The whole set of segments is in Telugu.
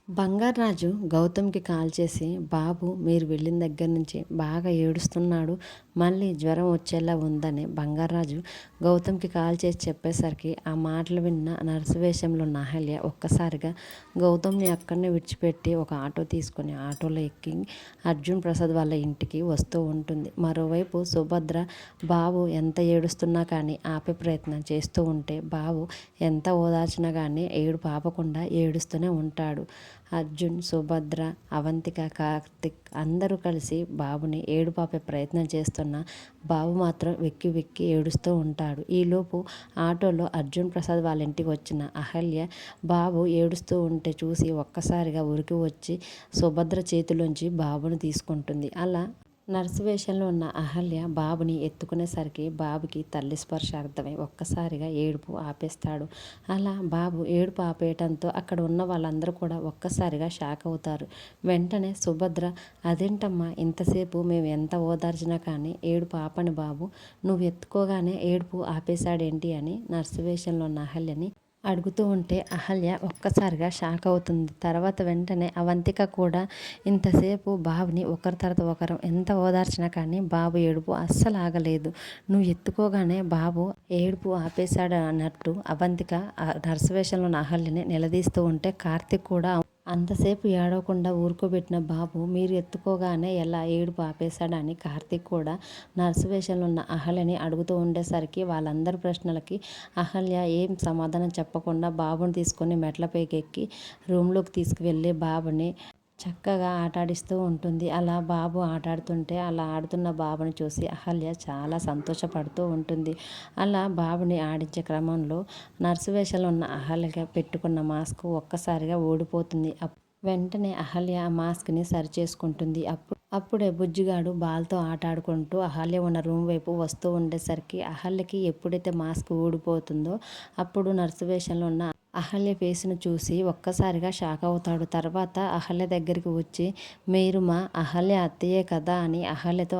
బంగారాజు గౌతమ్‌కి కాల్ చేసి, "బాబు మీరు వెళ్ళిన దగ్గర నుంచి బాగా ఏడుస్తున్నాడు. మళ్ళీ జ్వరం వచ్చేలా ఉందని" బంగారాజు గౌతమ్‌కి కాల్ చేసి చెప్పేసరికి, ఆ మాటలు విన్న నర్సు వేషంలో ఉన్న అహల్య ఒక్కసారిగా గౌతమ్‌ని అక్కడనే విడిచిపెట్టి ఒక ఆటో తీసుకొని ఆటోలో ఎక్కి అర్జున్ ప్రసాద్ వాళ్ళ ఇంటికి వస్తూ ఉంటుంది. మరోవైపు సుభద్ర బాబు ఎంత ఏడుస్తున్నా కానీ ఆపే ప్రయత్నం చేస్తూ ఉంటే, బాబు ఎంత ఓదార్చినా కానీ ఏడుపు ఆపకుండా ఏడుస్తూనే ఉంటాడు. అర్జున్, సుభద్ర, అవంతిక, కార్తిక్ అందరూ కలిసి బాబుని ఏడుపాపే ప్రయత్నం చేస్తున్నా బాబు మాత్రం వెక్కి వెక్కి ఏడుస్తూ ఉంటాడు. ఈలోపు ఆటోలో అర్జున్ ప్రసాద్ వాళ్ళ ఇంటికి వచ్చిన అహల్య బాబు ఏడుస్తూ ఉంటే చూసి ఒక్కసారిగా ఉరికి వచ్చి సుభద్ర చేతిలోంచి బాబుని తీసుకుంటుంది. అలా నర్సు వేషంలో ఉన్న అహల్య బాబుని ఎత్తుకునేసరికి బాబుకి తల్లి స్పర్శ అర్థమై ఒక్కసారిగా ఏడుపు ఆపేస్తాడు. అలా బాబు ఏడుపు ఆపేయటంతో అక్కడ ఉన్న వాళ్ళందరూ కూడా ఒక్కసారిగా షాక్ అవుతారు. వెంటనే సుభద్ర, "అదేంటమ్మా ఇంతసేపు మేము ఎంత ఓదార్చినా కానీ ఏడుపు ఆపని బాబు నువ్వు ఎత్తుకోగానే ఏడుపు ఆపేశాడేంటి" అని నర్సు వేషంలో ఉన్న అహల్యని అడుగుతూ ఉంటే అహల్య ఒక్కసారిగా షాక్ అవుతుంది. తర్వాత వెంటనే అవంతిక కూడా ఇంతసేపు బాబుని ఒకరి తర్వాత ఒకరు ఎంత ఓదార్చినా కానీ బాబు ఏడుపు అస్సలు ఆగలేదు. నువ్వు ఎత్తుకోగానే బాబు ఏడుపు ఆపేశాడు అన్నట్టు అవంతిక నర్సు వేషంలో ఉన్న అహల్యని నిలదీస్తూ ఉంటే కార్తీక్ కూడా, "అంతసేపు ఏడవకుండా ఊరుకోబెట్టిన బాబు మీరు ఎత్తుకోగానే ఎలా ఏడుపు ఆపేశాడని" కార్తీక్ కూడా నర్సు వేషంలో ఉన్న అహల్యని అడుగుతూ ఉండేసరికి వాళ్ళందరి ప్రశ్నలకి అహల్య ఏం సమాధానం చెప్పకుండా బాబుని తీసుకొని మెట్లపైకి ఎక్కి రూమ్లోకి తీసుకువెళ్ళి బాబుని చక్కగా ఆటాడిస్తూ ఉంటుంది. అలా బాబు ఆటాడుతుంటే అలా ఆడుతున్న బాబుని చూసి అహల్య చాలా సంతోషపడుతూ ఉంటుంది. అలా బాబుని ఆడించే క్రమంలో నర్సు వేషంలో ఉన్న అహల్య పెట్టుకున్న మాస్క్ ఒక్కసారిగా ఊడిపోతుంది. వెంటనే అహల్య ఆ మాస్క్ని సరిచేసుకుంటుంది. అప్పుడే బుజ్జిగాడు బాల్తో ఆటాడుకుంటూ అహల్య ఉన్న రూమ్ వైపు వస్తూ ఉండేసరికి అహల్యకి ఎప్పుడైతే మాస్క్ ఊడిపోతుందో అప్పుడు నర్సు వేషంలో ఉన్న అహల్య ఫేస్‌ని చూసి ఒక్కసారిగా షాక్ అవుతాడు. తర్వాత అహల్య దగ్గరికి వచ్చి, "మీరు మా అహల్య అత్తయ్యే కదా" అని అహల్యతో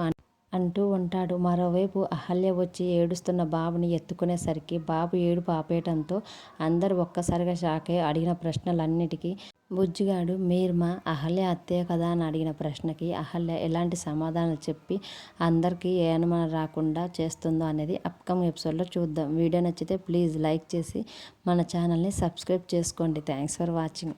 అంటూ ఉంటాడు. మరోవైపు అహల్య వచ్చి ఏడుస్తున్న బాబుని ఎత్తుకునేసరికి బాబు ఏడుపు ఆపేయటంతో అందరూ ఒక్కసారిగా షాక్ అయ్యి అడిగిన ప్రశ్నలన్నిటికీ బుజ్జిగాడు, "మీరు మా అహల్య అత్తయ్య కదా" అని అడిగిన ప్రశ్నకి అహల్య ఎలాంటి సమాధానాలు చెప్పి అందరికీ ఏ అనుమానం రాకుండా చేస్తుందో అనేది అప్కమింగ్ ఎపిసోడ్లో చూద్దాం. వీడియో నచ్చితే ప్లీజ్ లైక్ చేసి మన ఛానల్ని సబ్స్క్రైబ్ చేసుకోండి. Thanks for watching.